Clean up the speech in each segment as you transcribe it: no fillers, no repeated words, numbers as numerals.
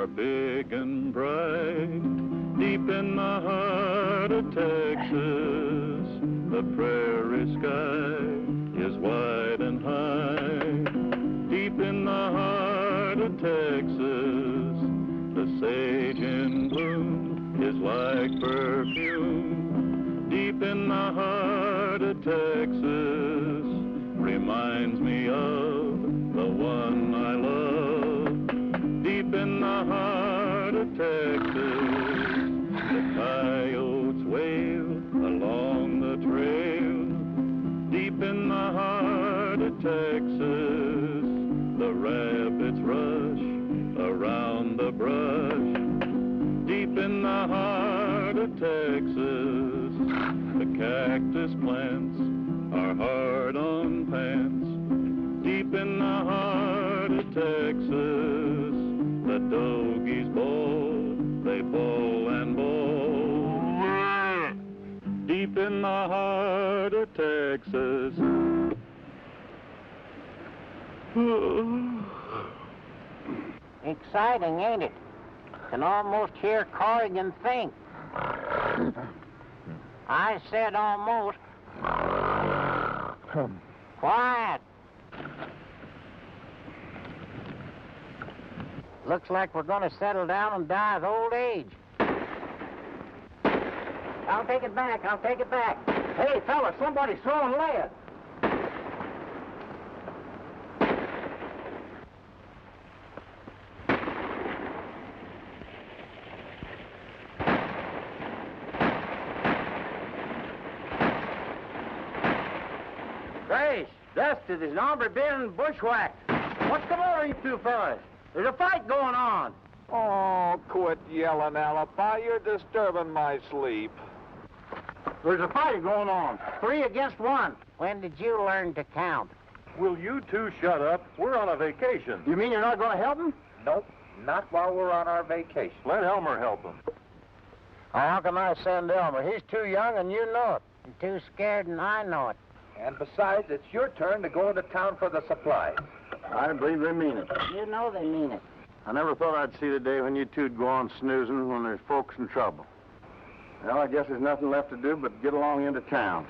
are big and bright. Deep in the heart of Texas, the prairie sky is wide and high. Deep in the heart of Texas, the sage in bloom is like perfume. Deep in the heart of Texas, reminds me of the one I love. Deep in the heart of Texas, the coyotes wail along the trail. Deep in the heart of Texas, the rabbits rush around the brush. Deep in the heart of Texas, the cactus plants are hard on pants. Deep in the heart of Texas, the dogies bawl, they bawl and bawl. Deep in the heart of Texas. Exciting, ain't it? Can almost hear Corrigan think. I said almost. Quiet. Looks like we're going to settle down and die of old age. I'll take it back. I'll take it back. Hey, fella, somebody's throwing lead. Grace, Dusty, there's an hombre being bushwhacked. What's come over you two fellas? There's a fight going on. Oh, quit yelling, Alibi. You're disturbing my sleep. There's a fight going on. 3 against 1. When did you learn to count? Will you two shut up? We're on a vacation. You mean you're not going to help him? Nope, not while we're on our vacation. Let Elmer help him. How can I send Elmer? He's too young and you know it. And too scared and I know it. And besides, it's your turn to go into town for the supplies. I believe they mean it. You know they mean it. I never thought I'd see the day when you two'd go on snoozing when there's folks in trouble. Well, I guess there's nothing left to do but get along into town.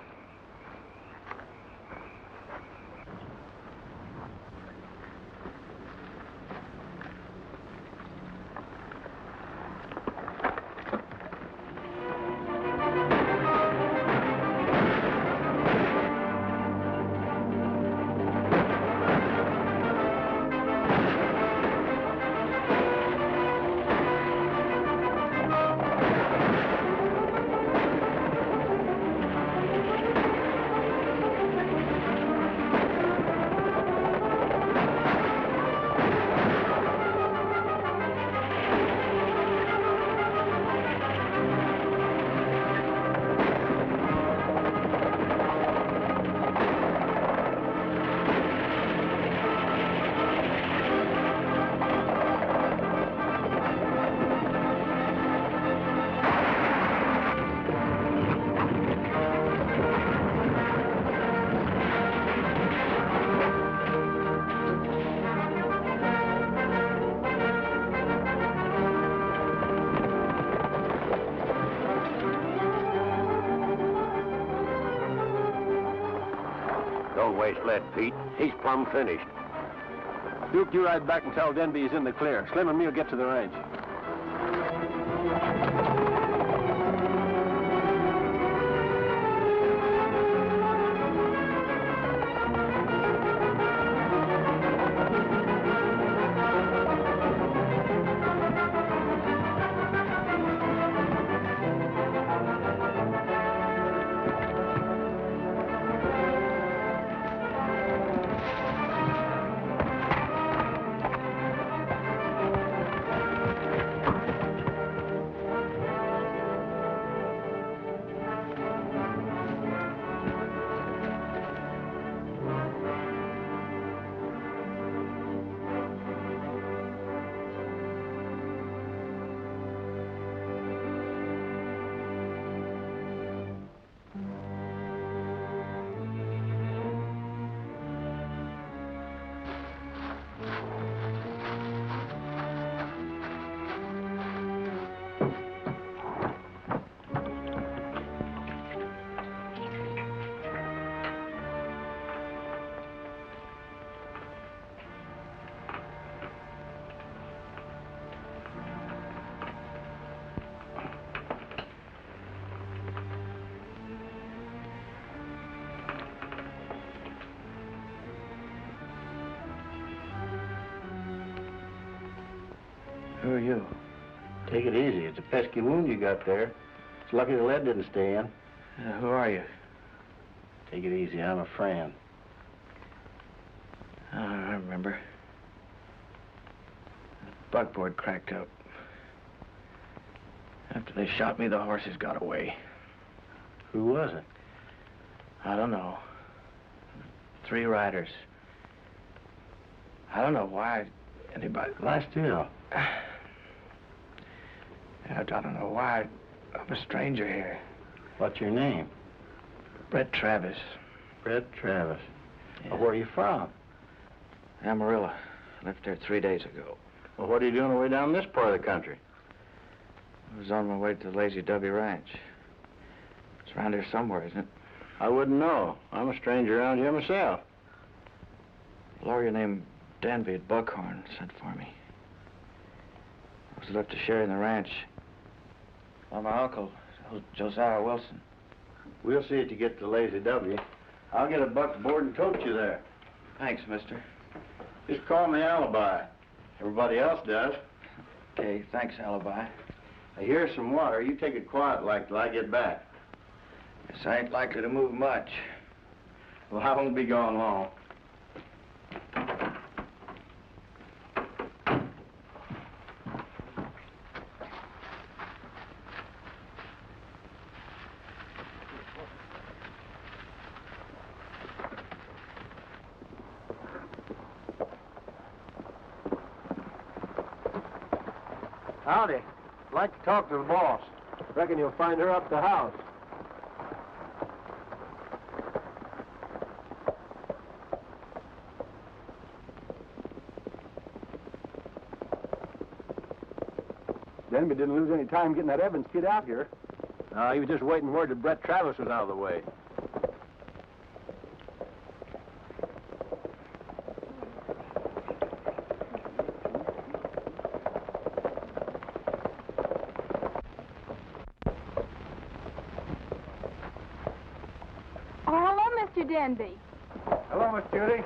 Don't waste lead, Pete. He's plumb finished. Duke, you ride back and tell Denby he's in the clear. Slim and me'll get to the range. Who are you? Take it easy. It's a pesky wound you got there. It's lucky the lead didn't stay in. Who are you? Take it easy. I'm a friend. Oh, I remember. The buckboard cracked up. After they shot me, the horses got away. Who was it? I don't know. 3 riders. I don't know why anybody... Lie still. I don't know why. I'm a stranger here. What's your name? Brett Travis. Brett Travis. Yeah. Well, where are you from? Amarillo. Left there 3 days ago. Well, what are you doing away down this part of the country? I was on my way to the Lazy W Ranch. It's around here somewhere, isn't it? I wouldn't know. I'm a stranger around here myself. A lawyer named Danby at Buckhorn sent for me. I was left to share in the ranch by my uncle, Josiah Wilson. We'll see that you get to Lazy W. I'll get a buck board and coach you there. Thanks, mister. Just call me Alibi. Everybody else does. Okay, thanks, Alibi. Here's some water. You take it quiet like till I get back. Guess I ain't likely to move much. Well, I won't be gone long. Howdy. I'd like to talk to the boss. Reckon you'll find her up the house. Denby didn't lose any time getting that Evans kid out here. He was just waiting word that Brett Travis was out of the way. Oh, hello, Mr. Denby. Hello, Miss Judy.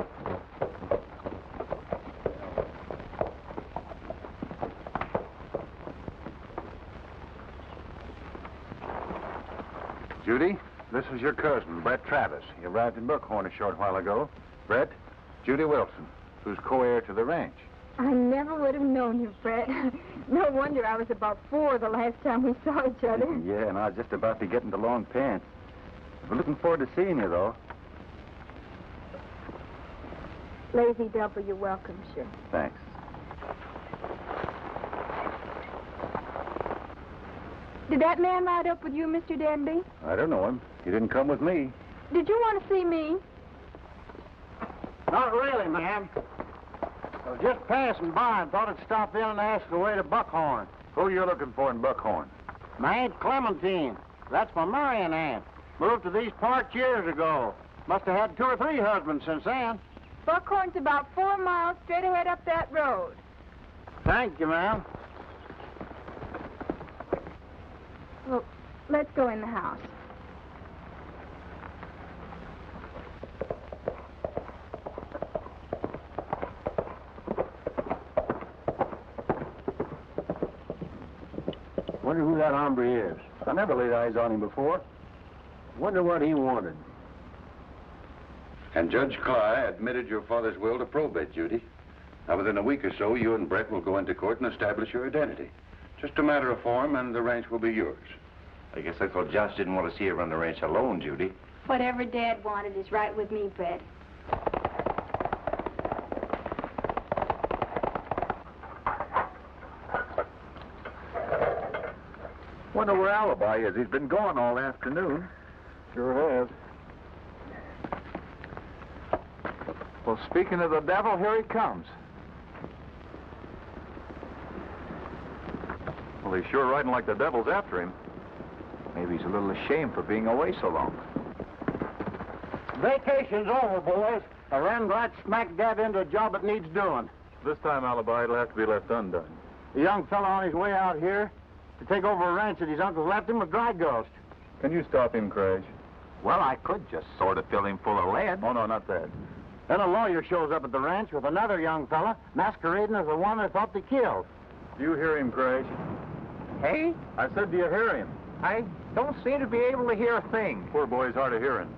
Judy, this is your cousin, Brett Travis. He arrived in Buckhorn a short while ago. Brett, Judy Wilson, who's co-heir to the ranch. I never would have known you, Fred. No wonder I was about 4 the last time we saw each other. Yeah, and I was just about to get into long pants. We're looking forward to seeing you, though. Lazy W welcomes you. Thanks. Did that man ride up with you, Mr. Denby? I don't know him. He didn't come with me. Did you want to see me? Not really, ma'am. I was just passing by and thought I'd stop in and ask the way to Buckhorn. Who are you looking for in Buckhorn? My Aunt Clementine. That's my marrying aunt. Moved to these parts years ago. Must have had 2 or 3 husbands since then. Buckhorn's about 4 miles straight ahead up that road. Thank you, ma'am. Well, let's go in the house. Wonder who that hombre is. I never laid eyes on him before. Wonder what he wanted. And Judge Cly admitted your father's will to probate, Judy. Now, within a week or so, you and Brett will go into court and establish your identity. Just a matter of form, and the ranch will be yours. I guess Uncle Josh didn't want to see you run the ranch alone, Judy. Whatever Dad wanted is right with me, Brett. Wonder where Alibi is. He's been gone all afternoon. Sure has. Well, speaking of the devil, here he comes. Well, he's sure riding like the devil's after him. Maybe he's a little ashamed for being away so long. Vacation's over, boys. I ran right smack dab into a job that needs doing. This time, Alibi, it'll have to be left undone. A young fellow on his way out here to take over a ranch that his uncle left him with dry ghost. Can you stop him, Craig? Well, I could just sort of fill him full of lead. Oh, no, not that. Then a lawyer shows up at the ranch with another young fella masquerading as the one they thought they killed. Do you hear him, Craig? Hey? I said, do you hear him? I don't seem to be able to hear a thing. Poor boy's hard of hearing.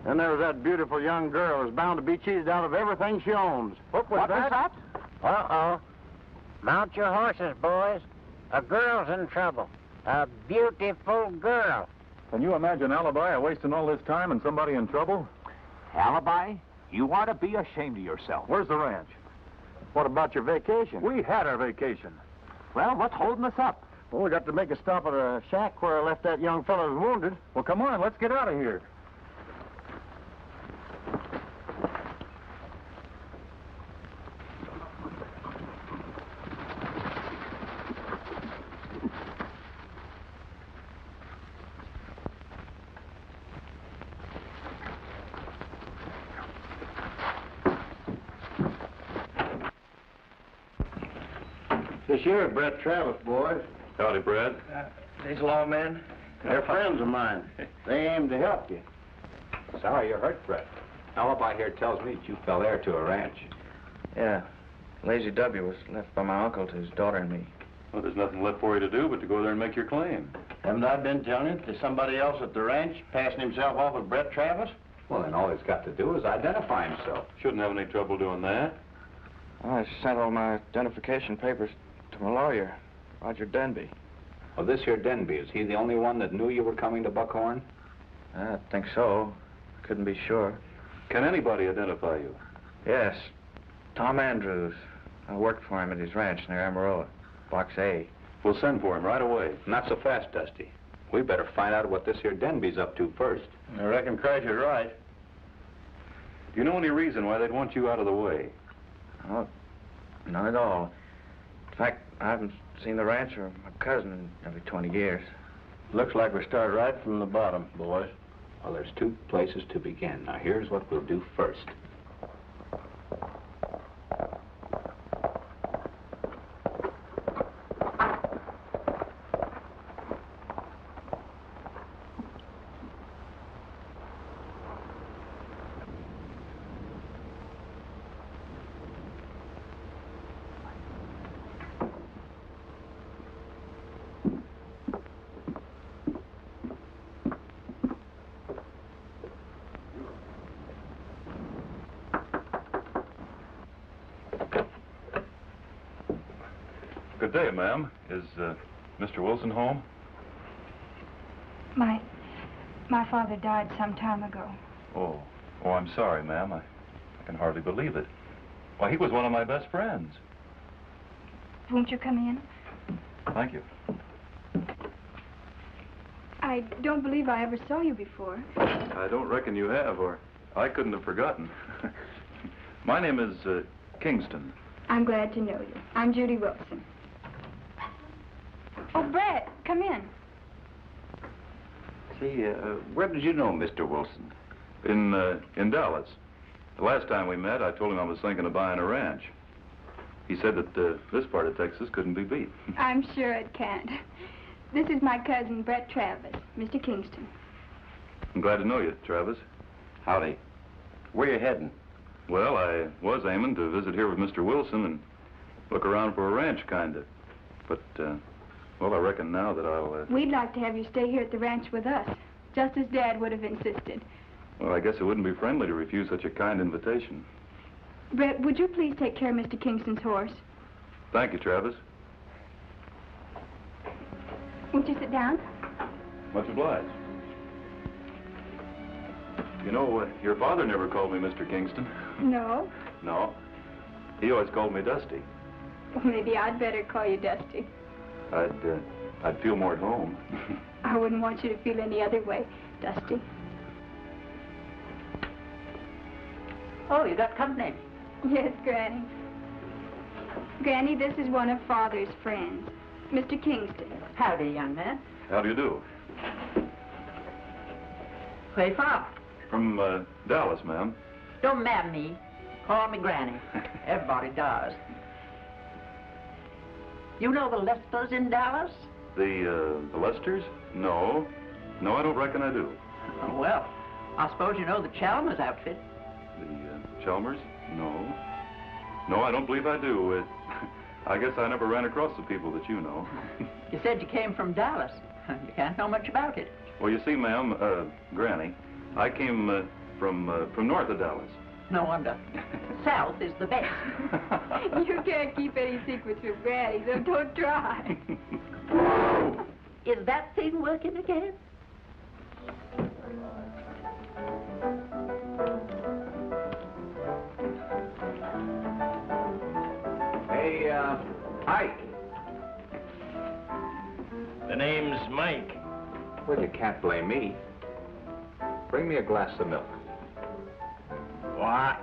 Then there was that beautiful young girl who's bound to be cheated out of everything she owns. What was that? Uh-oh. Mount your horses, boys. A girl's in trouble. A beautiful girl. Can you imagine Alibi wasting all this time and somebody in trouble? Alibi? You ought to be ashamed of yourself. Where's the ranch? What about your vacation? We had our vacation. Well, what's holding us up? Well, we got to make a stop at a shack where I left that young fellow who's wounded. Well, come on, let's get out of here. This here, Brett Travis, boys. Howdy, Brad. These lawmen? They're friends of mine. They aim to help you. Sorry you're hurt, Brett. Alibi here tells me that you fell heir to a ranch. Yeah. Lazy W was left by my uncle to his daughter and me. Well, there's nothing left for you to do but to go there and make your claim. Haven't I been telling you there's somebody else at the ranch passing himself off as Brett Travis? Well, then all he's got to do is identify himself. Shouldn't have any trouble doing that. I sent all my identification papers to my lawyer, Roger Denby. Well, this here Denby, is he the only one that knew you were coming to Buckhorn? I think so. Couldn't be sure. Can anybody identify you? Yes. Tom Andrews. I worked for him at his ranch near Amarillo, Box A. We'll send for him right away. Not so fast, Dusty. We better find out what this here Denby's up to first. I reckon Croucher's right. Do you know any reason why they'd want you out of the way? Oh, none at all. In fact, I haven't seen the ranch or my cousin in nearly 20 years. Looks like we start right from the bottom, boys. Well, there's two places to begin. Now, here's what we'll do first. Good day, ma'am. Is Mr. Wilson home? My father died some time ago. Oh, I'm sorry, ma'am. I can hardly believe it. Why, he was one of my best friends. Won't you come in? Thank you. I don't believe I ever saw you before. I don't reckon you have, or I couldn't have forgotten. My name is Kingston. I'm glad to know you. I'm Judy Wilson. Oh, Brett, come in. See, where did you know Mr. Wilson? In Dallas. The last time we met, I told him I was thinking of buying a ranch. He said that this part of Texas couldn't be beat. I'm sure it can't. This is my cousin, Brett Travis, Mr. Kingston. I'm glad to know you, Travis. Howdy. Where you heading? Well, I was aiming to visit here with Mr. Wilson and look around for a ranch, kind of. But, well, I reckon now that I'll... We'd like to have you stay here at the ranch with us, just as Dad would have insisted. Well, I guess it wouldn't be friendly to refuse such a kind invitation. Brett, would you please take care of Mr. Kingston's horse? Thank you, Travis. Won't you sit down? Much obliged. You know, your father never called me Mr. Kingston. No. No. He always called me Dusty. Well, maybe I'd better call you Dusty. I'd feel more at home. I wouldn't want you to feel any other way, Dusty. Oh, you got company. Yes, Granny. Granny, this is one of Father's friends, Mr. Kingston. Howdy, young man. How do you do? Where you from? From Dallas, ma'am. Don't mad me. Call me Granny. Everybody does. You know the Lesters in Dallas? The Lesters? No. No, I don't reckon I do. Oh, well, I suppose you know the Chalmers outfit. The Chalmers? No. No, I don't believe I do. I guess I never ran across the people that you know. You said you came from Dallas. You can't know much about it. Well, you see, ma'am, Granny, I came from north of Dallas. No wonder. South is the best. You can't keep any secrets from Granny, so don't try. Is that thing working again? Hey, Ike. The name's Mike. Well, you can't blame me. Bring me a glass of milk. What?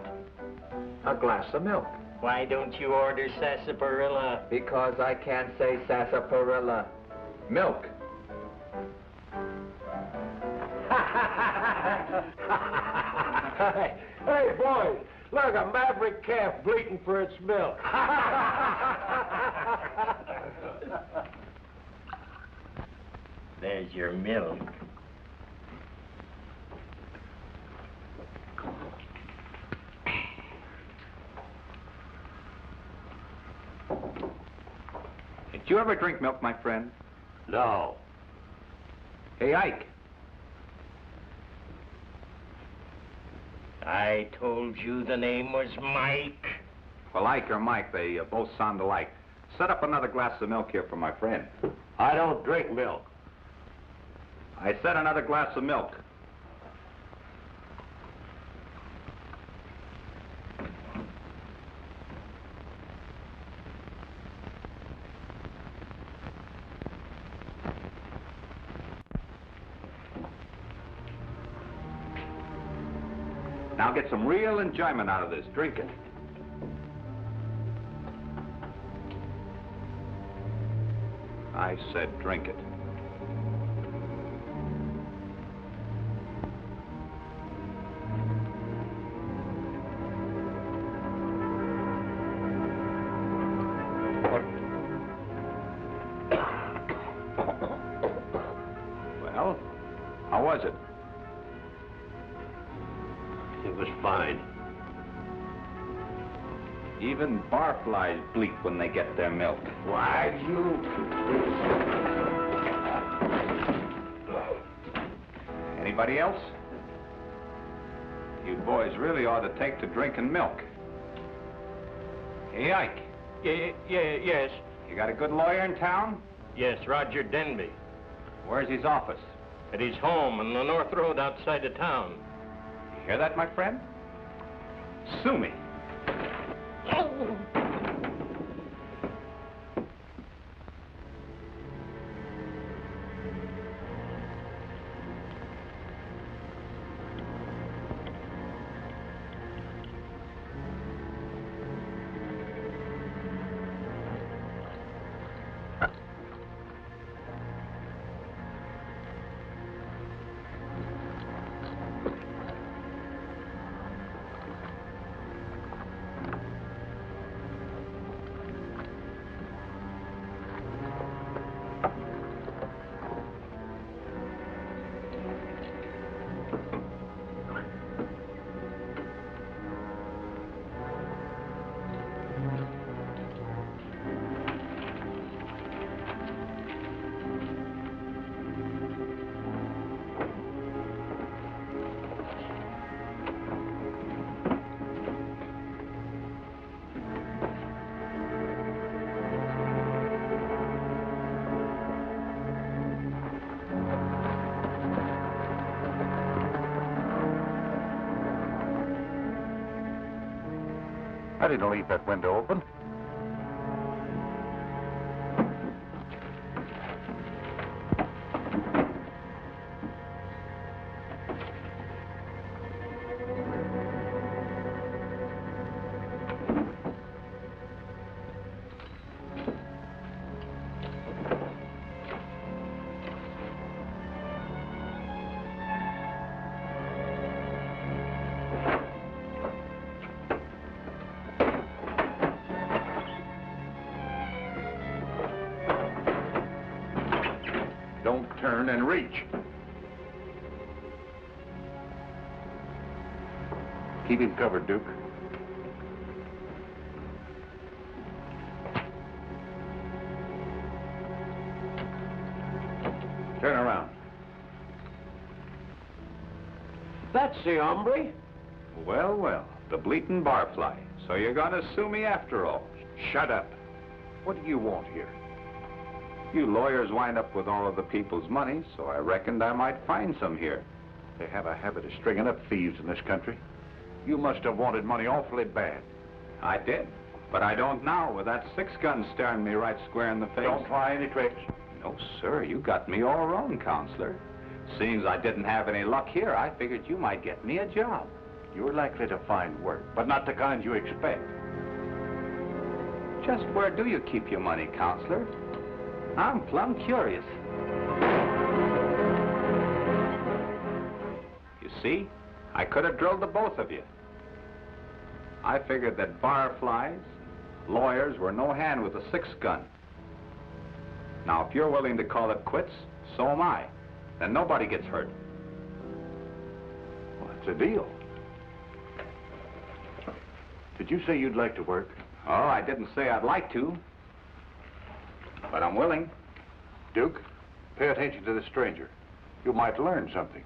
A glass of milk. Why don't you order sarsaparilla? Because I can't say sarsaparilla. Milk. Hey, boys, look, a maverick calf bleating for its milk. There's your milk. Did you ever drink milk, my friend? No. Hey, Ike. I told you the name was Mike. Well, Ike or Mike, they both sound alike. Set up another glass of milk here for my friend. I don't drink milk. I said another glass of milk. Now get some real enjoyment out of this. Drink it. I said drink it. Well, how was it? It was fine. Even barflies bleat when they get their milk. Why, you... Anybody else? You boys really ought to take to drinking milk. Hey, Ike. Yes. You got a good lawyer in town? Yes, Roger Denby. Where's his office? At his home on the North Road outside of town. You hear that, my friend? Sue me. I didn't leave that window open. Don't turn and reach. Keep him covered, Duke. That's the hombre. Well, well, the bleating barfly. So you're gonna sue me after all. Shut up. What do you want here? You lawyers wind up with all of the people's money, so I reckoned I might find some here. They have a habit of stringing up thieves in this country. You must have wanted money awfully bad. I did, but I don't now with that 6-gun staring me right square in the face. Don't try any tricks. No, sir, you got me all wrong, counselor. Seeing as I didn't have any luck here, I figured you might get me a job. You're likely to find work, but not the kind you expect. Just where do you keep your money, counselor? I'm plumb curious. You see, I could have drilled the both of you. I figured that barflies, lawyers were no hand with a 6-gun. Now, if you're willing to call it quits, so am I. Then nobody gets hurt. Well, it's a deal. Did you say you'd like to work? Oh, I didn't say I'd like to, but I'm willing. Duke, pay attention to the stranger. You might learn something.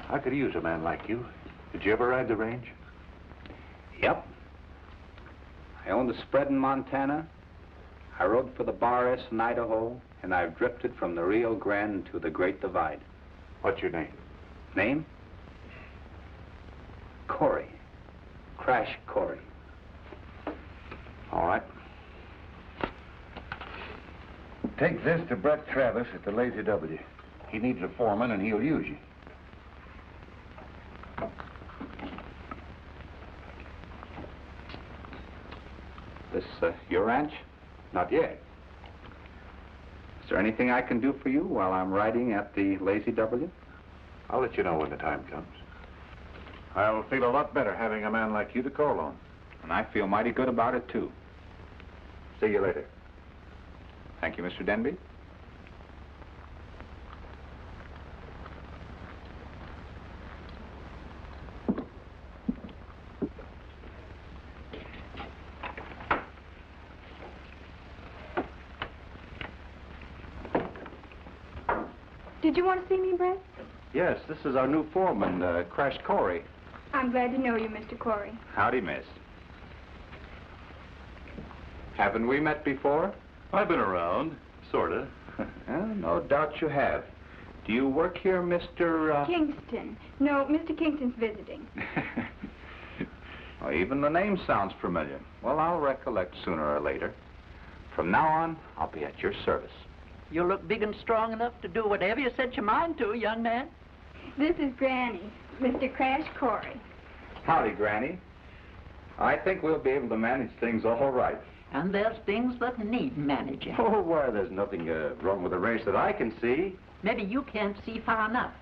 I could use a man like you. Did you ever ride the range? Yep. I owned a spread in Montana. I rode for the Bar S in Idaho, and I've drifted from the Rio Grande to the Great Divide. What's your name? Name? Corey. Crash Corey. All right. Take this to Brett Travis at the Lazy W. He needs a foreman, and he'll use you. This, your ranch? Not yet. Is there anything I can do for you while I'm riding at the Lazy W? I'll let you know when the time comes. I'll feel a lot better having a man like you to call on. And I feel mighty good about it, too. See you later. Thank you, Mr. Denby. Did you want to see me, Brett? Yes, this is our new foreman, Crash Corey. I'm glad to know you, Mr. Corey. Howdy, miss. Haven't we met before? I've been around, sorta. Well, no doubt you have. Do you work here, Mr. Kingston. No, Mr. Kingston's visiting. Well, even the name sounds familiar. Well, I'll recollect sooner or later. From now on, I'll be at your service. You look big and strong enough to do whatever you set your mind to, young man. This is Granny, Mr. Crash Corey. Howdy, Granny. I think we'll be able to manage things all right. And there's things that need managing. Oh, why, there's nothing wrong with the ranch that I can see. Maybe you can't see far enough.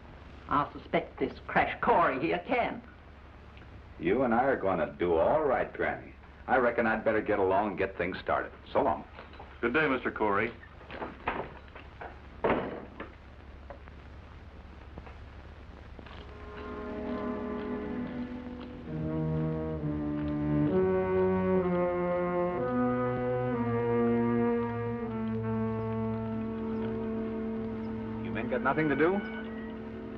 I suspect this Crash Corey here can. You and I are going to do all right, Granny. I reckon I'd better get along and get things started. So long. Good day, Mr. Corey. Got nothing to do?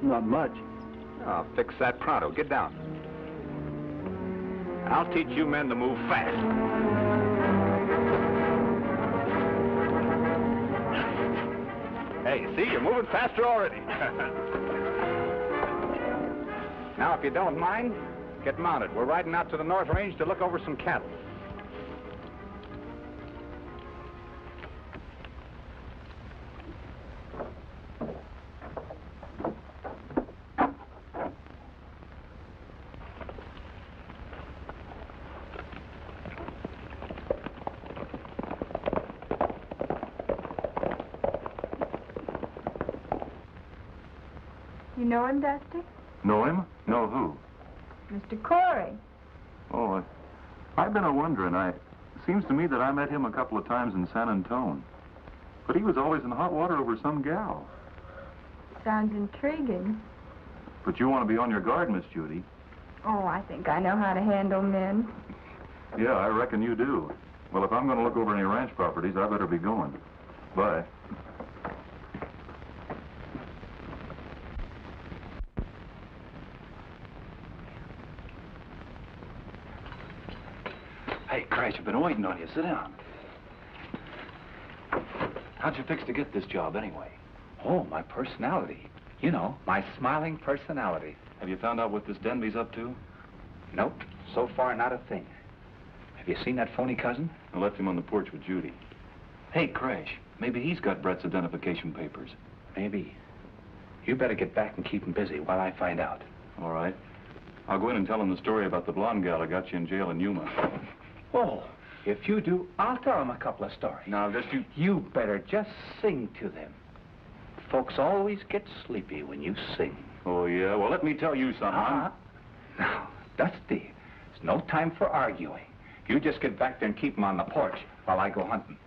Not much. I'll fix that pronto. Get down. I'll teach you men to move fast. Hey, see, you're moving faster already. Now, if you don't mind, get mounted. We're riding out to the North Range to look over some cattle. You know him, Dusty? Know him? Know who? Mr. Corey. Oh, I've been a-wondering. Seems to me that I met him a couple of times in San Antone. But he was always in hot water over some gal. Sounds intriguing. But you want to be on your guard, Miss Judy. Oh, I think I know how to handle men. Yeah, I reckon you do. Well, if I'm going to look over any ranch properties, I better be going. Bye. Hey, Crash, I've been waiting on you. Sit down. How'd you fix to get this job, anyway? Oh, my personality. You know, my smiling personality. Have you found out what this Denby's up to? Nope. So far, not a thing. Have you seen that phony cousin? I left him on the porch with Judy. Hey, Crash, maybe he's got Brett's identification papers. Maybe. You better get back and keep him busy while I find out. All right. I'll go in and tell him the story about the blonde gal that got you in jail in Yuma. Oh, if you do, I'll tell him a couple of stories. Now, just you... You better just sing to them. Folks always get sleepy when you sing. Oh, yeah? Well, let me tell you something. Now, Dusty, it's no time for arguing. You just get back there and keep him on the porch while I go hunting.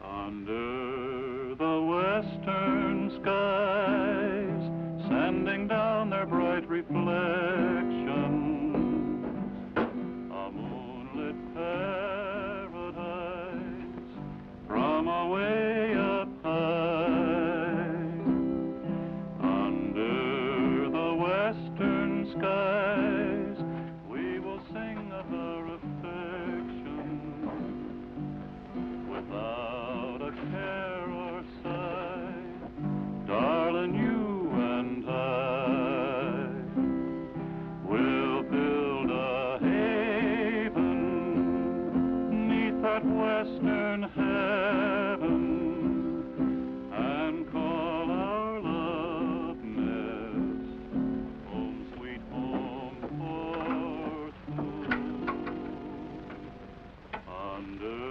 Under the western skies, sending down their bright reflections, a moonlit paradise from away up high. Under the western skies, we will sing of our affection without a care or sigh, darling, you and I will build a haven 'neath that western heaven and call our love nest home, sweet home for two. Under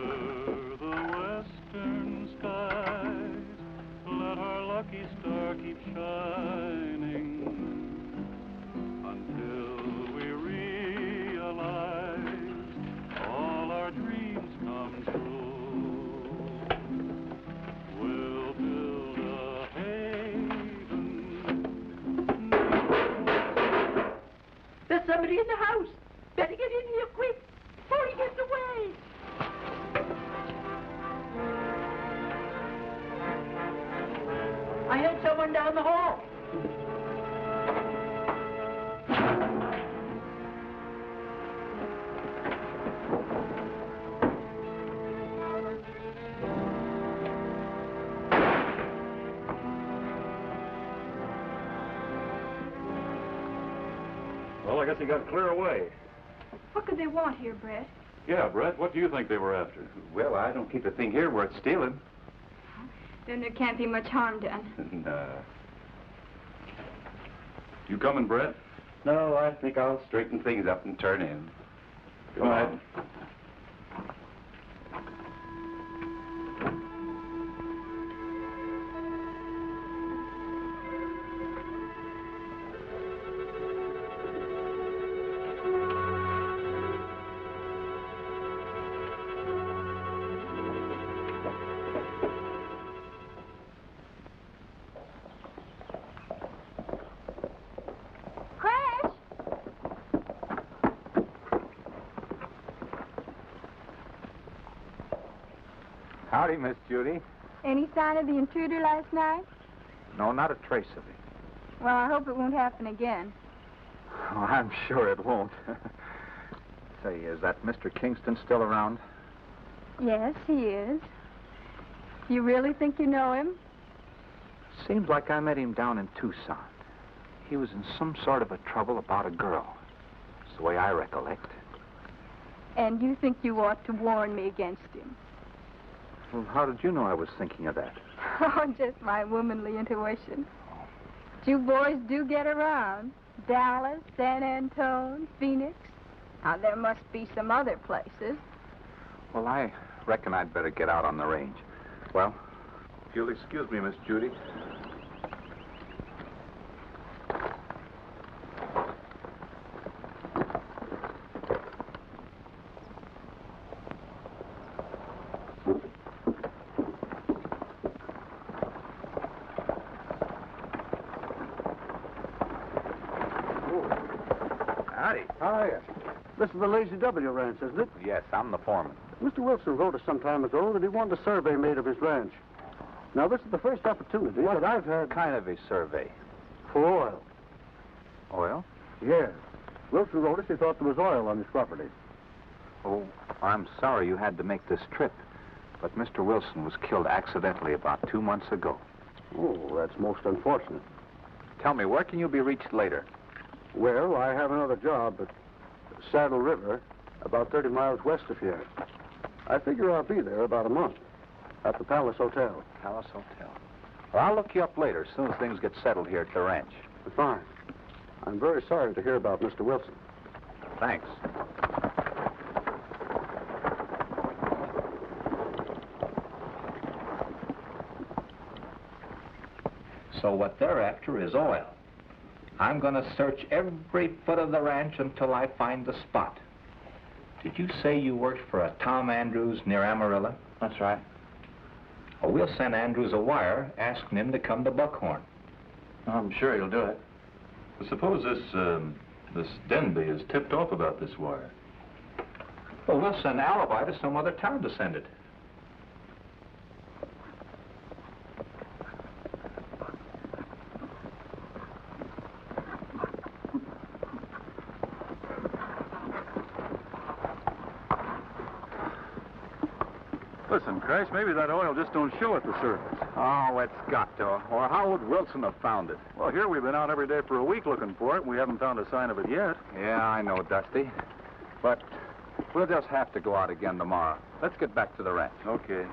the western skies, let our lucky star keep shining until we realize all our dreams come true. We'll build a haven. There's somebody in the house. Better get in here quick before he gets away. I heard someone down the hall. Well, I guess he got clear away. What could they want here, Brett? Yeah, Brett, what do you think they were after? Well, I don't keep a thing here worth stealing. Then there can't be much harm done. No. You coming, Brett? No, I think I'll straighten things up and turn in. Go ahead. Crash! Howdy, Miss Judy. Any sign of the intruder last night? No, not a trace of it. Well, I hope it won't happen again. Oh, I'm sure it won't. Say, is that Mr. Kingston still around? Yes, he is. You really think you know him? Seems like I met him down in Tucson. He was in some sort of a trouble about a girl. It's the way I recollect. And you think you ought to warn me against him? Well, how did you know I was thinking of that? Oh, just my womanly intuition. You boys do get around. Dallas, San Antone, Phoenix. Now, there must be some other places. Well, I reckon I'd better get out on the range. Well, if you'll excuse me, Miss Judy. Howdy. Hi. This is the Lazy W ranch, isn't it? Yes, I'm the foreman. Mr. Wilson wrote us some time ago that he wanted a survey made of his ranch. Now, this is the first opportunity that I've had... Kind of a survey. For oil. Oil? Yes. Wilson wrote us he thought there was oil on his property. Oh, I'm sorry you had to make this trip. But Mr. Wilson was killed accidentally about 2 months ago. Oh, that's most unfortunate. Tell me, where can you be reached later? Well, I have another job at Saddle River, about 30 miles west of here. I figure I'll be there about a month at the Palace Hotel. Palace Hotel. Well, I'll look you up later as soon as things get settled here at the ranch. Fine. I'm very sorry to hear about Mr. Wilson. Thanks. So what they're after is oil. I'm going to search every foot of the ranch until I find the spot. Did you say you worked for a Tom Andrews near Amarillo? That's right. Well, we'll send Andrews a wire asking him to come to Buckhorn. I'm sure he'll do it. Well, suppose this Denby is tipped off about this wire. Well, we'll send Alibi to some other town to send it. Listen, Crash, maybe that oil just don't show at the surface. Oh, it's got to. Or how would Wilson have found it? Well, here we've been out every day for a week looking for it, and we haven't found a sign of it yet. Yeah, I know, Dusty. But we'll just have to go out again tomorrow. Let's get back to the ranch. Okay.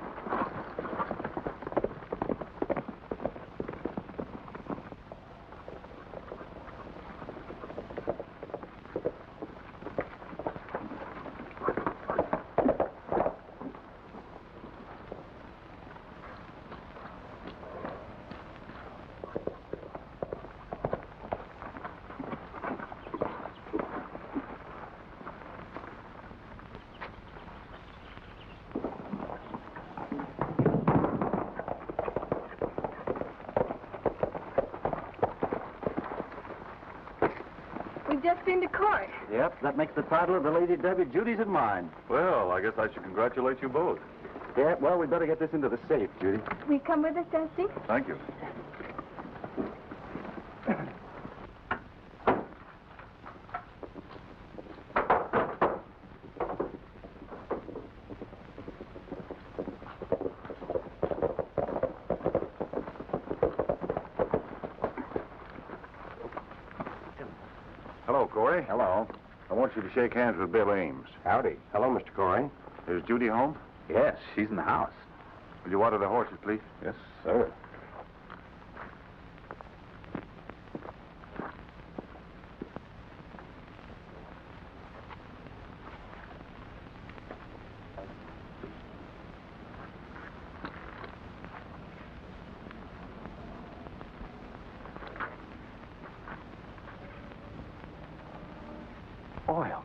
We've just been to court. Yep, that makes the title of the Lady Debbie Judy's and mine. Well, I guess I should congratulate you both. Yeah, well, we better get this into the safe, Judy. Will you come with us, Dusty? Thank you. Hello, Corey. Hello. I want you to shake hands with Bill Ames. Howdy. Hello, Mr. Corey. Is Judy home? Yes, she's in the house. Will you water the horses, please? Yes, sir. Oil.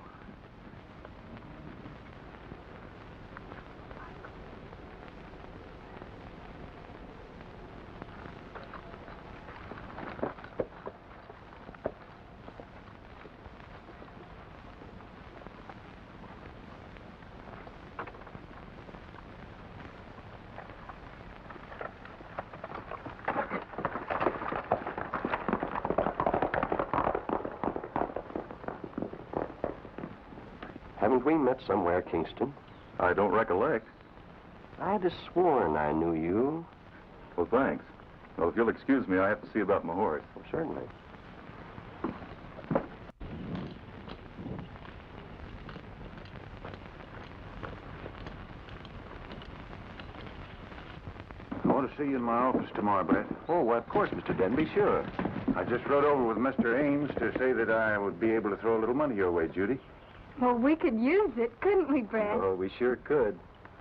Haven't we met somewhere, Kingston? I don't recollect. I'd have sworn I knew you. Well, thanks. Well, if you'll excuse me, I have to see about my horse. Well, certainly. I want to see you in my office tomorrow, Brett. Oh, well, of course, Mr. Denby, sure. I just rode over with Mr. Ames to say that I would be able to throw a little money your way, Judy. Well, we could use it, couldn't we, Brad? Oh, we sure could.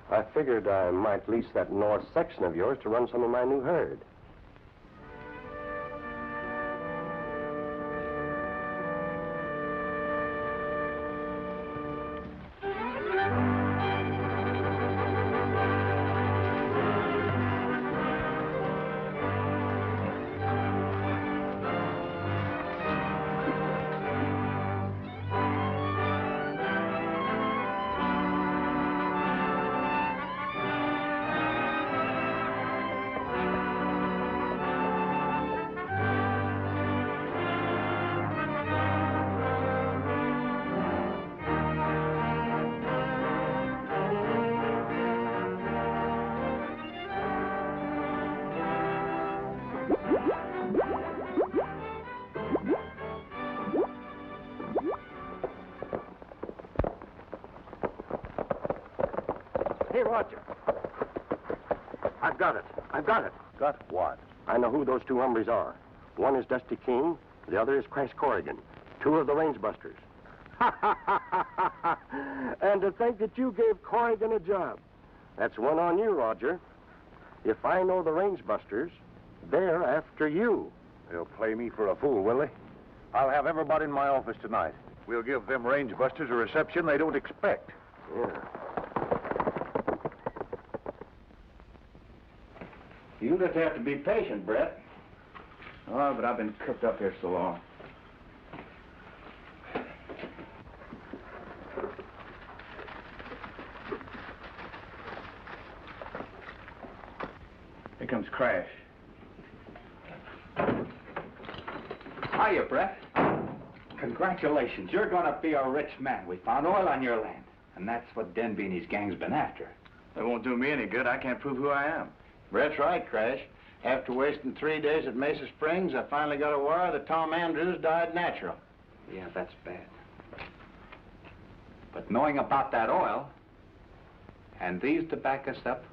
I figured I might lease that north section of yours to run some of my new herd. Roger. I've got it. I've got it. Got what? I know who those two hombres are. One is Dusty King. The other is Crash Corrigan. Two of the range busters. And to think that you gave Corrigan a job. That's one on you, Roger. If I know the range busters, they're after you. They'll play me for a fool, will they? I'll have everybody in my office tonight. We'll give them range busters a reception they don't expect. Yeah. You just have to be patient, Brett. Oh, but I've been cooped up here so long. Here comes Crash. Hiya, Brett. Congratulations. You're going to be a rich man. We found oil on your land. And that's what Denby and his gang's been after. That won't do me any good. I can't prove who I am. Brett's right, Crash. After wasting 3 days at Mesa Springs, I finally got a wire that Tom Andrews died natural. Yeah, that's bad. But knowing about that oil, and these to back us up,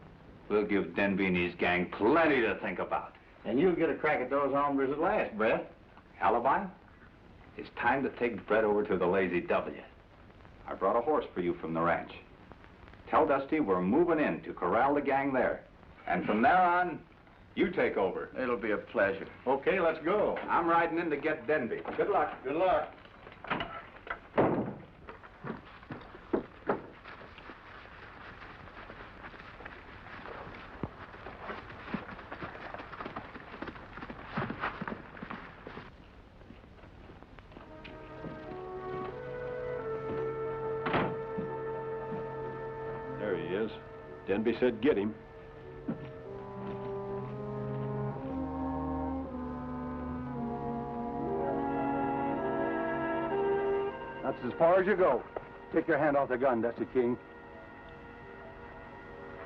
we'll give Denby and his gang plenty to think about. And you'll get a crack at those hombres at last, Brett. Alibi? It's time to take Brett over to the Lazy W. I brought a horse for you from the ranch. Tell Dusty we're moving in to corral the gang there. And from there on, you take over. It'll be a pleasure. Okay, let's go. I'm riding in to get Denby. Good luck. Good luck. There he is. Denby said get him. That's as far as you go. Take your hand off the gun, Dusty King.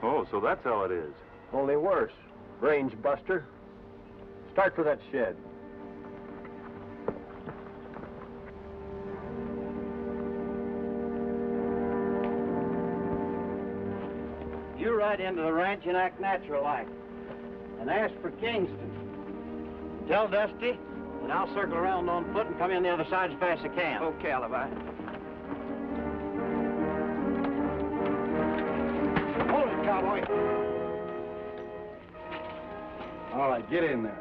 Oh, so that's how it is. Only worse. Range buster. Start for that shed. You ride into the ranch and act natural-like. And ask for Kingston. Tell Dusty, and I'll circle around on foot and come in the other side as fast as I can. Okay, Alibi. Hold it, cowboy. All right, get in there.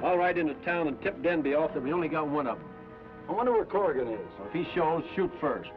I'll ride into town and tip Denby off that we only got one of them. I wonder where Corrigan is. If he shows, shoot first.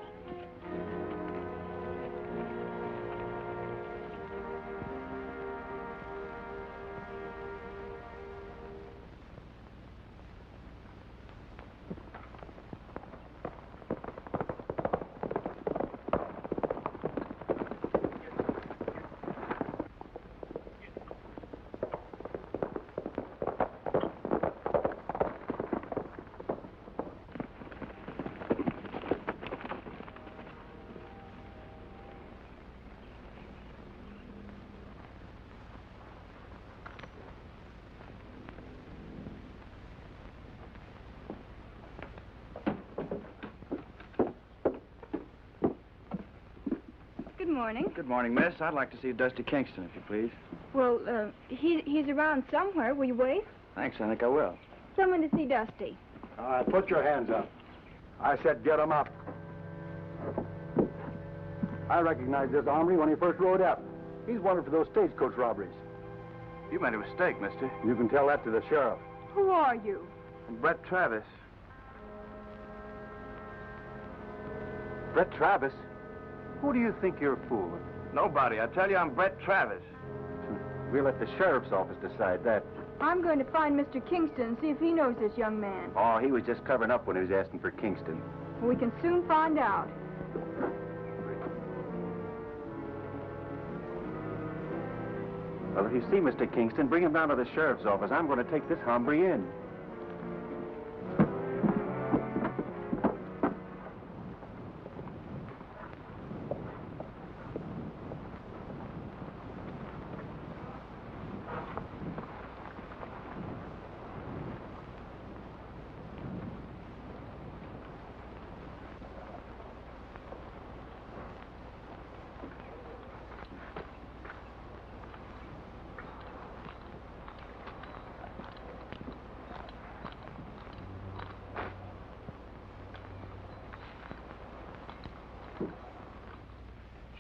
Good morning. Good morning, miss. I'd like to see Dusty Kingston, if you please. Well, he's around somewhere. Will you wait? Thanks, I think I will. Someone to see Dusty. All right, put your hands up. I said get 'em up. I recognized this hombre when he first rode up. He's wanted for those stagecoach robberies. You made a mistake, mister. You can tell that to the sheriff. Who are you? Brett Travis. Brett Travis? Who do you think you're fooling? Nobody. I tell you, I'm Brett Travis. We'll let the sheriff's office decide that. I'm going to find Mr. Kingston and see if he knows this young man. Oh, he was just covering up when he was asking for Kingston. We can soon find out. Well, if you see Mr. Kingston, bring him down to the sheriff's office. I'm going to take this hombre in.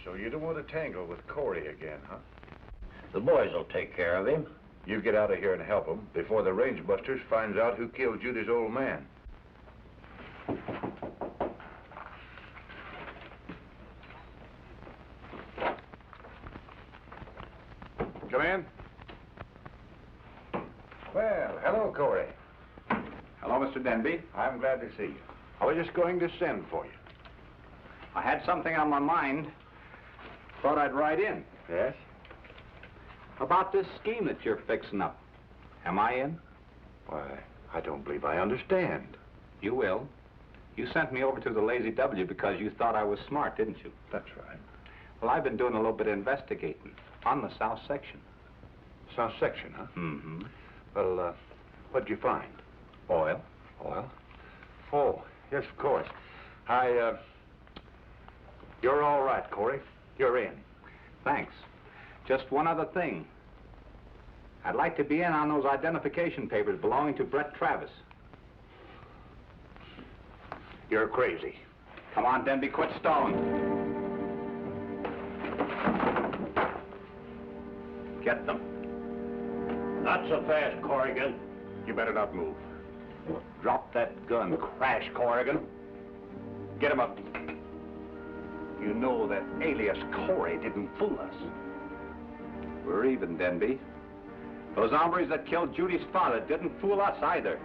So you don't want to tangle with Corey again, huh? The boys will take care of him. You get out of here and help him before the range busters finds out who killed Judy's old man. Come in. Well, hello, Corey. Hello, Mr. Denby. I'm glad to see you. I was just going to send for you. I had something on my mind. Thought I'd write in. Yes? About this scheme that you're fixing up. Am I in? Why, I don't believe I understand. You will. You sent me over to the Lazy W because you thought I was smart, didn't you? That's right. Well, I've been doing a little bit of investigating on the South Section. South Section, huh? Mm-hmm. Well, what'd you find? Oil. Oil? Oh, yes, of course. You're all right, Corey. You're in. Thanks. Just one other thing. I'd like to be in on those identification papers belonging to Brett Travis. You're crazy. Come on, Denby, quit stalling. Get them. Not so fast, Corrigan. You better not move. Drop that gun, Crash Corrigan. Get him up. You know that alias Corey didn't fool us. We're even, Denby. Those hombres that killed Judy's father didn't fool us either.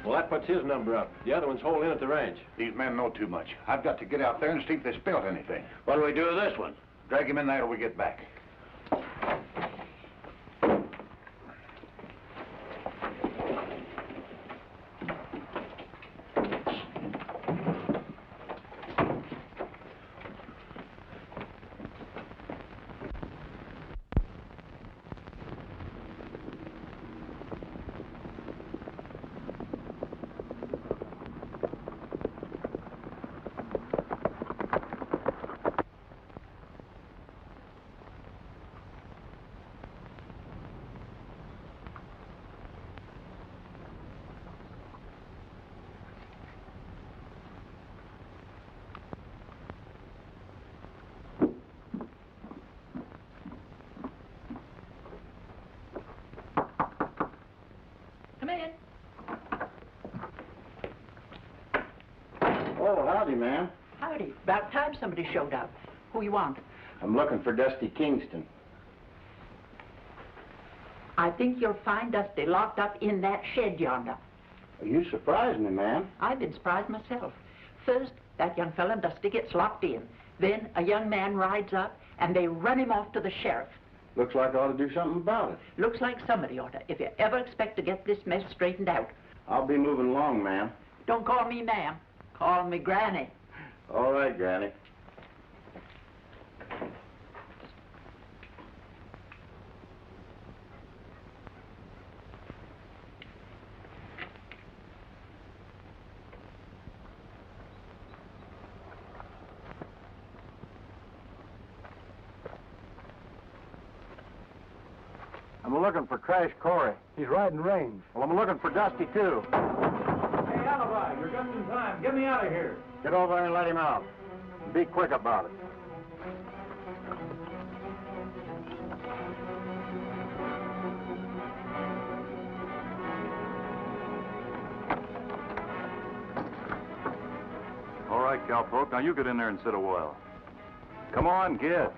Well, that puts his number up. The other one's holed in at the ranch. These men know too much. I've got to get out there and see if they spilled anything. What do we do with this one? Drag him in there till we get back. Oh, howdy, ma'am. Howdy. About time somebody showed up. Who you want? I'm looking for Dusty Kingston. I think you'll find Dusty locked up in that shed yonder. You surprised me, ma'am. I've been surprised myself. First, that young fella Dusty gets locked in. Then a young man rides up and they run him off to the sheriff. Looks like I ought to do something about it. Looks like somebody ought to, if you ever expect to get this mess straightened out. I'll be moving along, ma'am. Don't call me ma'am. Call me Granny. All right, Granny. I'm looking for Crash Corey. He's riding range. Well, I'm looking for Dusty, too. Hey, Alibi, you're just in time. Get me out of here. Get over there and let him out. Be quick about it. All right, cowpoke, now you get in there and sit a while. Come on, get.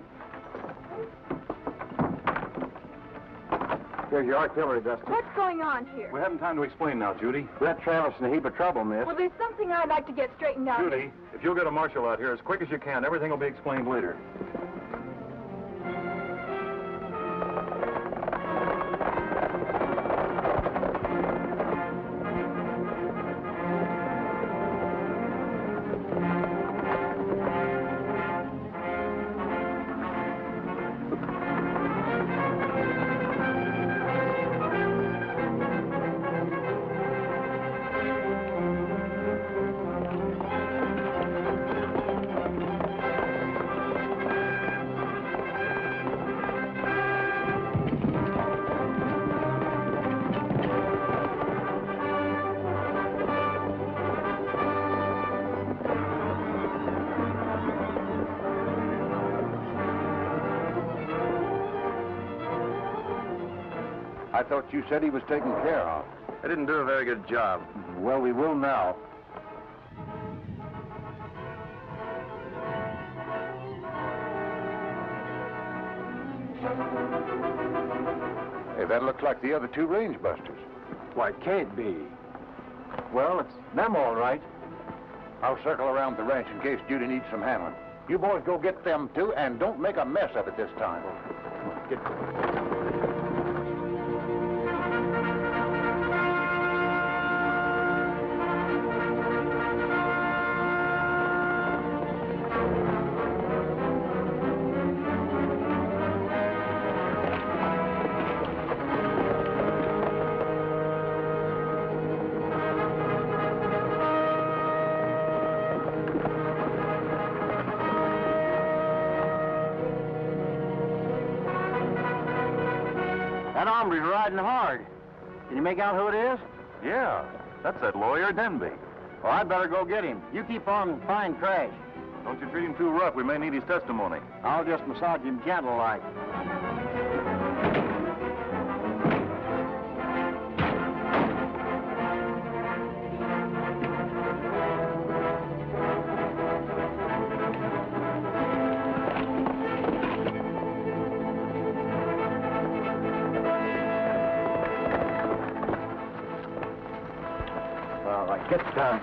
Here's your artillery, Dusty. What's going on here? We haven't time to explain now, Judy. Brett Travis in a heap of trouble, miss. Well, there's something I'd like to get straightened out. Judy, if you'll get a marshal out here as quick as you can, everything will be explained later. I thought you said he was taken care of. I didn't do a very good job. Well, we will now. Hey, that looks like the other two range busters. Why, it can't be. Well, it's them all right. I'll circle around the ranch in case Judy needs some handling. You boys go get them too, and don't make a mess of it this time. Get... That hombre's riding hard. Can you make out who it is? Yeah, that's that lawyer, Denby. Well, I'd better go get him. You keep on and find Crash. Don't you treat him too rough. We may need his testimony. I'll just massage him gentle like. All right, get down.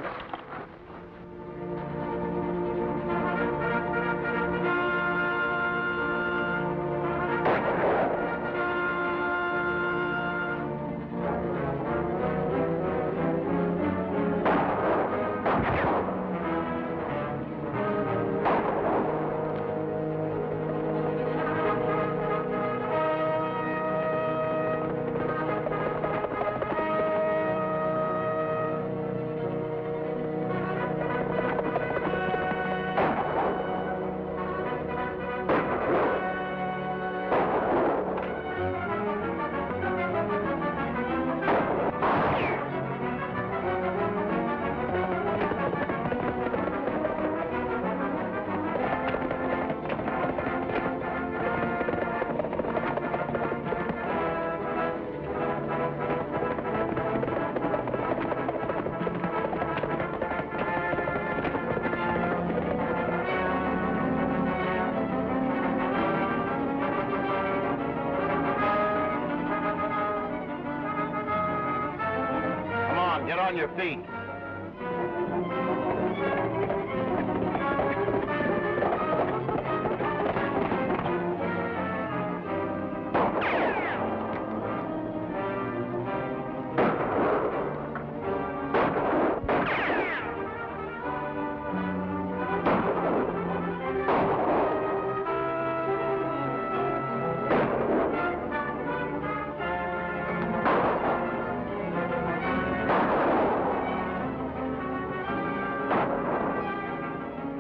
Get on your feet.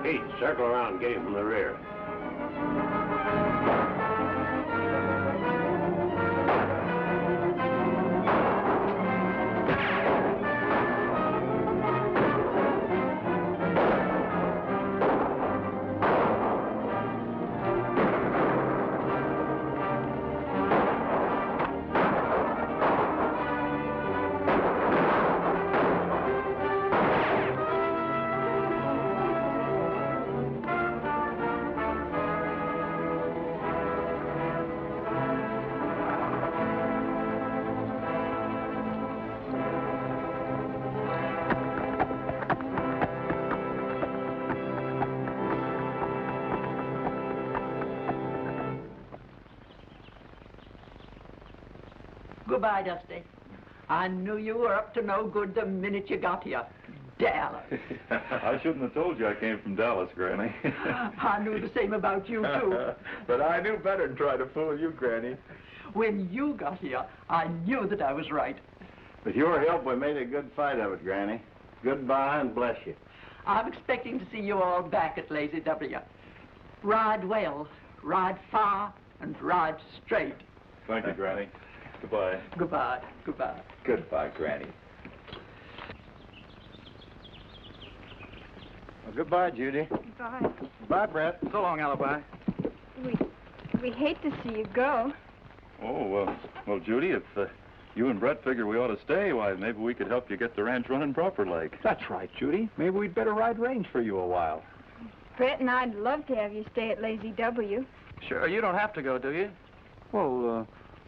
Pete, circle around and get him from the rear. Goodbye, Dusty. I knew you were up to no good the minute you got here. Dallas. I shouldn't have told you I came from Dallas, Granny. I knew the same about you, too. But I knew better than try to fool you, Granny. When you got here, I knew that I was right. With your help, we made a good fight of it, Granny. Goodbye and bless you. I'm expecting to see you all back at Lazy W. Ride well, ride far, and ride straight. Thank you, Granny. Goodbye. Goodbye, goodbye. Goodbye, Granny. Well, goodbye, Judy. Goodbye. Bye, Brett. So long, Alibi. We hate to see you go. Oh, well, Judy, if you and Brett figure we ought to stay, why, maybe we could help you get the ranch running proper like. That's right, Judy. Maybe we'd better ride range for you a while. Brett and I'd love to have you stay at Lazy W. Sure, you don't have to go, do you? Well,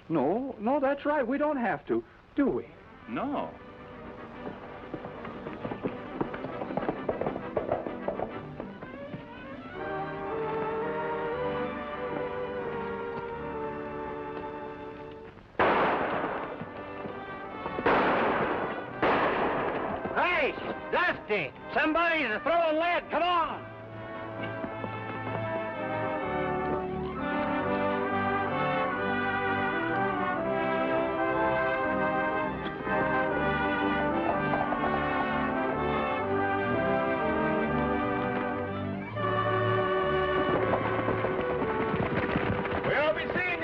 no, that's right. We don't have to, do we? No. Hey, Dusty! Somebody's throwing lead. Come on! We'll be seeing